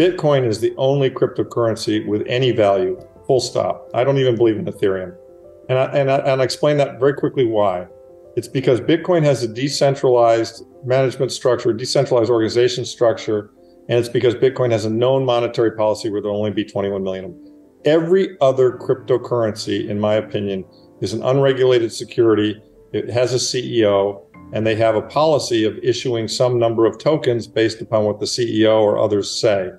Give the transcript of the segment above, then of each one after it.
Bitcoin is the only cryptocurrency with any value, full stop. I don't even believe in Ethereum. And I'll explain that very quickly why. It's because Bitcoin has a decentralized management structure, decentralized organization structure, and it's because Bitcoin has a known monetary policy where there'll only be 21 million of them. Every other cryptocurrency, in my opinion, is an unregulated security. It has a CEO, and they have a policy of issuing some number of tokens based upon what the CEO or others say.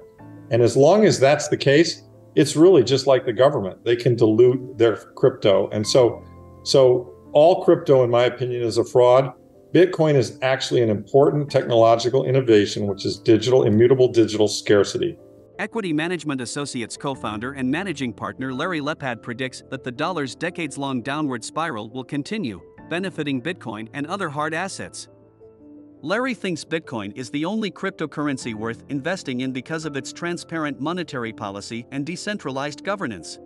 And as long as that's the case, it's really just like the government. They can dilute their crypto. And so all crypto, in my opinion, is a fraud. Bitcoin is actually an important technological innovation, which is immutable digital scarcity. Equity Management Associates co-founder and managing partner Larry Lepad predicts that the dollar's decades-long downward spiral will continue, benefiting Bitcoin and other hard assets. Larry thinks Bitcoin is the only cryptocurrency worth investing in because of its transparent monetary policy and decentralized governance.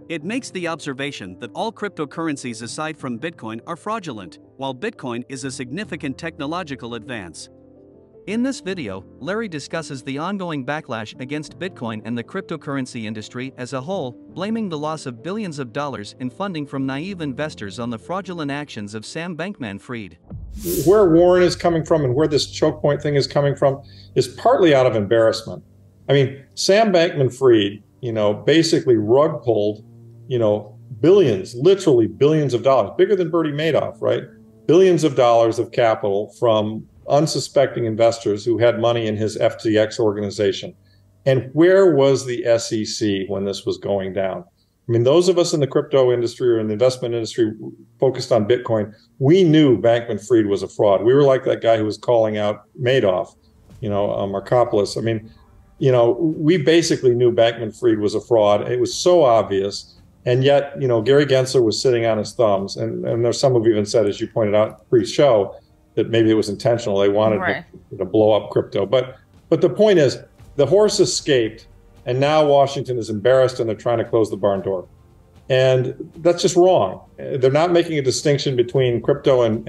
It makes the observation that all cryptocurrencies aside from Bitcoin are fraudulent, while Bitcoin is a significant technological advance. In this video, Larry discusses the ongoing backlash against Bitcoin and the cryptocurrency industry as a whole, blaming the loss of billions of dollars in funding from naive investors on the fraudulent actions of Sam Bankman-Fried. Where Warren is coming from and where this choke point thing is coming from is partly out of embarrassment. I mean, Sam Bankman-Fried, basically rug pulled, billions, literally billions of dollars, bigger than Bernie Madoff, right? Billions of dollars of capital from unsuspecting investors who had money in his FTX organization. And where was the SEC when this was going down? I mean, those of us in the crypto industry or in the investment industry focused on Bitcoin, we knew Bankman-Fried was a fraud. We were like that guy who was calling out Madoff, Markopoulos. I mean, we basically knew Bankman-Fried was a fraud. It was so obvious. And yet, Gary Gensler was sitting on his thumbs. And there's some who've even said, as you pointed out pre-show, that maybe it was intentional. They wanted to blow up crypto. But the point is, the horse escaped, and now Washington is embarrassed, and they're trying to close the barn door. And that's just wrong. They're not making a distinction between crypto and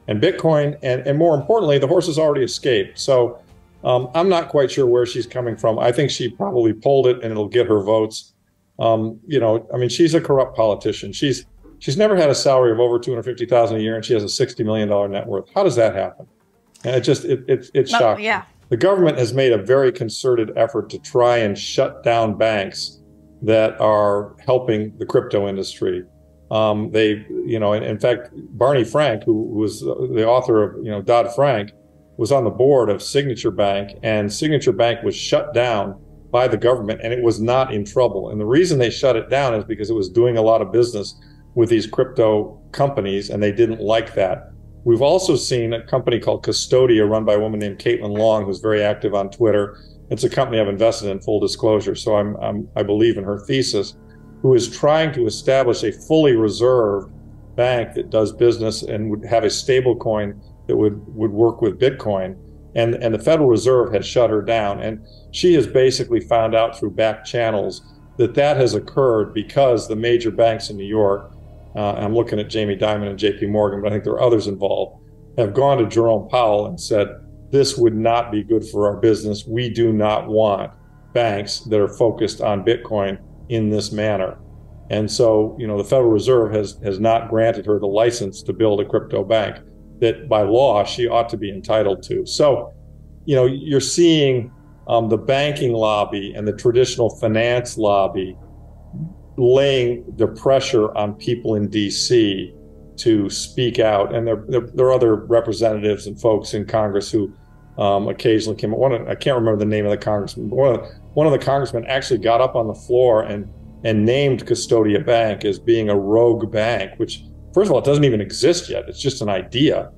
Bitcoin. And more importantly, the horse has already escaped. So I'm not quite sure where she's coming from. I think she probably pulled it, and it'll get her votes. She's a corrupt politician. She's never had a salary of over $250,000 a year, and she has a $60 million net worth. How does that happen? And it's shocking. Yeah. The government has made a very concerted effort to try and shut down banks that are helping the crypto industry. In fact, Barney Frank, who was the author of, Dodd-Frank, was on the board of Signature Bank, and Signature Bank was shut down by the government, and it was not in trouble. And the reason they shut it down is because it was doing a lot of business with these crypto companies, and they didn't like that. We've also seen a company called Custodia, run by a woman named Caitlin Long, who's very active on Twitter. It's a company I've invested in, full disclosure, so I believe in her thesis, who is trying to establish a fully reserved bank that does business and would have a stable coin that would work with Bitcoin. And the Federal Reserve has shut her down. And she has basically found out through back channels that has occurred because the major banks in New York, I'm looking at Jamie Dimon and JP Morgan, but I think there are others involved, have gone to Jerome Powell and said, this would not be good for our business. We do not want banks that are focused on Bitcoin in this manner. And so, the Federal Reserve has not granted her the license to build a crypto bank that by law she ought to be entitled to. So, you're seeing the banking lobby and the traditional finance lobby laying the pressure on people in DC to speak out. And there are other representatives and folks in Congress who occasionally came. I can't remember the name of the congressman, but one of the congressmen actually got up on the floor and named Custodia Bank as being a rogue bank, which, first of all, it doesn't even exist yet. It's just an idea.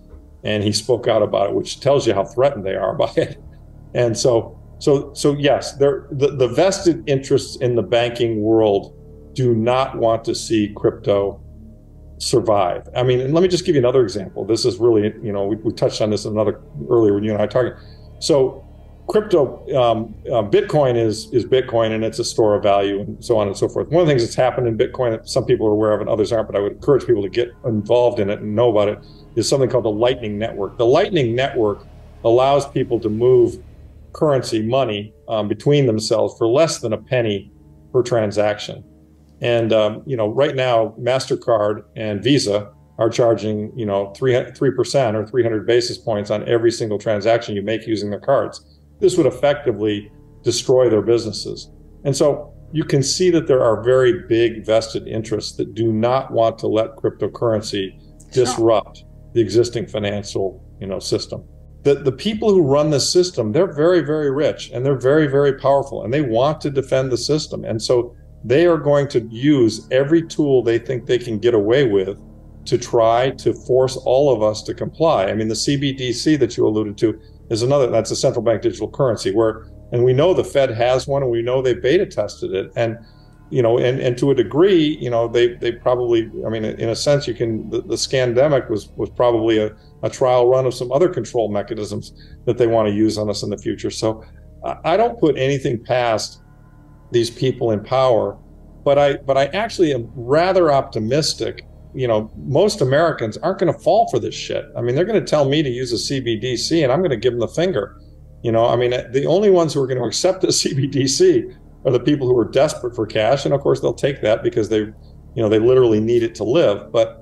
And he spoke out about it, which tells you how threatened they are by it. And so yes, the vested interests in the banking world do not want to see crypto survive. I mean, and let me just give you another example. This is really, we touched on this earlier when you and I talking. So crypto, Bitcoin is Bitcoin, and it's a store of value and so on and so forth. One of the things that's happened in Bitcoin that some people are aware of and others aren't, but I would encourage people to get involved in it and know about it, is something called the Lightning Network. The Lightning Network allows people to move currency money between themselves for less than a penny per transaction. And right now, MasterCard and Visa are charging 3% or 300 basis points on every single transaction you make using their cards. This would effectively destroy their businesses. And so you can see that there are very big vested interests that do not want to let cryptocurrency disrupt the existing financial system. The people who run this system, they're very, very rich and they're very, very powerful and they want to defend the system. And so they are going to use every tool they think they can get away with to try to force all of us to comply. I mean, the CBDC that you alluded to is that's a central bank digital currency and we know the Fed has one and we know they beta tested it. And, and to a degree, they probably, I mean, in a sense, the scandemic was probably a trial run of some other control mechanisms that they want to use on us in the future. So I don't put anything past these people in power, but I actually am rather optimistic. Most Americans aren't going to fall for this shit. I mean, they're going to tell me to use a CBDC and I'm going to give them the finger. I mean, the only ones who are going to accept the CBDC are the people who are desperate for cash. And of course they'll take that because they literally need it to live. But,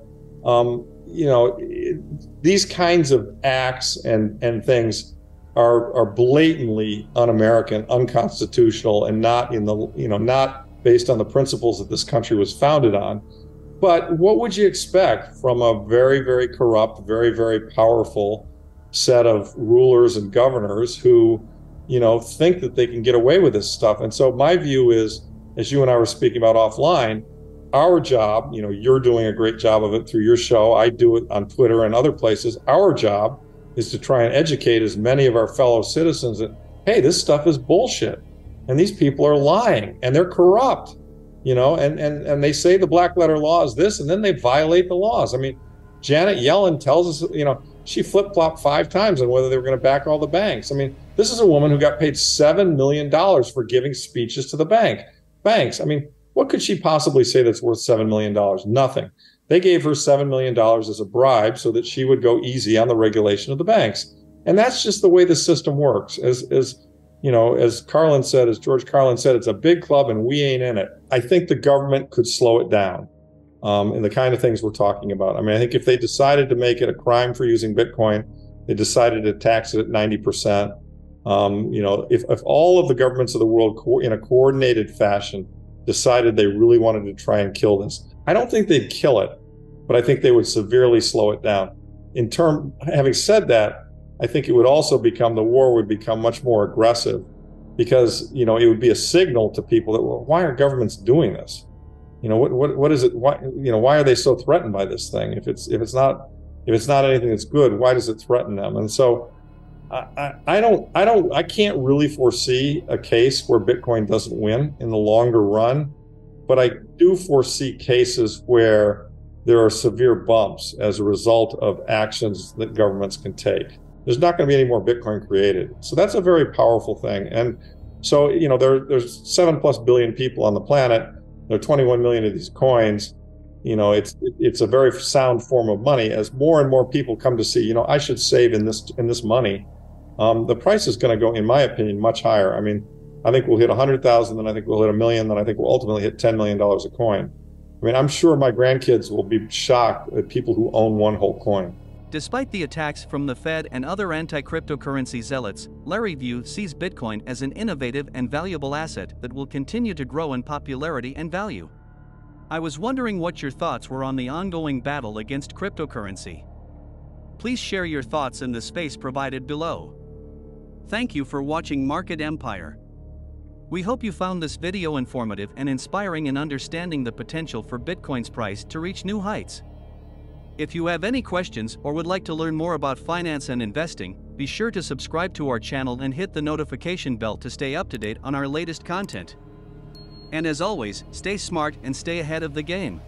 these kinds of acts and things are blatantly un-American, unconstitutional, and not not based on the principles that this country was founded on. But what would you expect from a very, very corrupt, very, very powerful set of rulers and governors who, think that they can get away with this stuff? And so my view is, as you and I were speaking about offline, our job, you're doing a great job of it through your show. I do it on Twitter and other places. Our job is to try and educate as many of our fellow citizens that, hey, this stuff is bullshit. And these people are lying and they're corrupt, and they say the black letter law is this, and then they violate the laws. I mean, Janet Yellen tells us, she flip-flopped 5 times on whether they were going to back all the banks. I mean, this is a woman who got paid $7 million for giving speeches to the banks. I mean, what could she possibly say that's worth $7 million? Nothing. They gave her $7 million as a bribe so that she would go easy on the regulation of the banks. And that's just the way the system works. As Carlin said, as George Carlin said, it's a big club and we ain't in it. I think the government could slow it down in the kind of things we're talking about. I mean, I think if they decided to make it a crime for using Bitcoin, they decided to tax it at 90%. If all of the governments of the world in a coordinated fashion decided they really wanted to try and kill this, I don't think they'd kill it, but I think they would severely slow it down. Having said that, I think the war would become much more aggressive because, it would be a signal to people that, well, why are governments doing this? What is it? Why are they so threatened by this thing? If it's not anything that's good, why does it threaten them? And so I can't really foresee a case where Bitcoin doesn't win in the longer run, but I do foresee cases where there are severe bumps as a result of actions that governments can take. There's not going to be any more Bitcoin created. So that's a very powerful thing. And so, there's 7+ billion people on the planet. There are 21 million of these coins. It's a very sound form of money. As more and more people come to see, I should save in this money, the price is going to go, in my opinion, much higher. I mean, I think we'll hit 100,000, then I think we'll hit 1 million, then I think we'll ultimately hit $10 million a coin. I mean, I'm sure my grandkids will be shocked at people who own one whole coin. Despite the attacks from the Fed and other anti-cryptocurrency zealots, Larry View sees Bitcoin as an innovative and valuable asset that will continue to grow in popularity and value. I was wondering what your thoughts were on the ongoing battle against cryptocurrency. Please share your thoughts in the space provided below. Thank you for watching Market Empire. We hope you found this video informative and inspiring in understanding the potential for Bitcoin's price to reach new heights. If you have any questions or would like to learn more about finance and investing, be sure to subscribe to our channel and hit the notification bell to stay up to date on our latest content. And as always, stay smart and stay ahead of the game.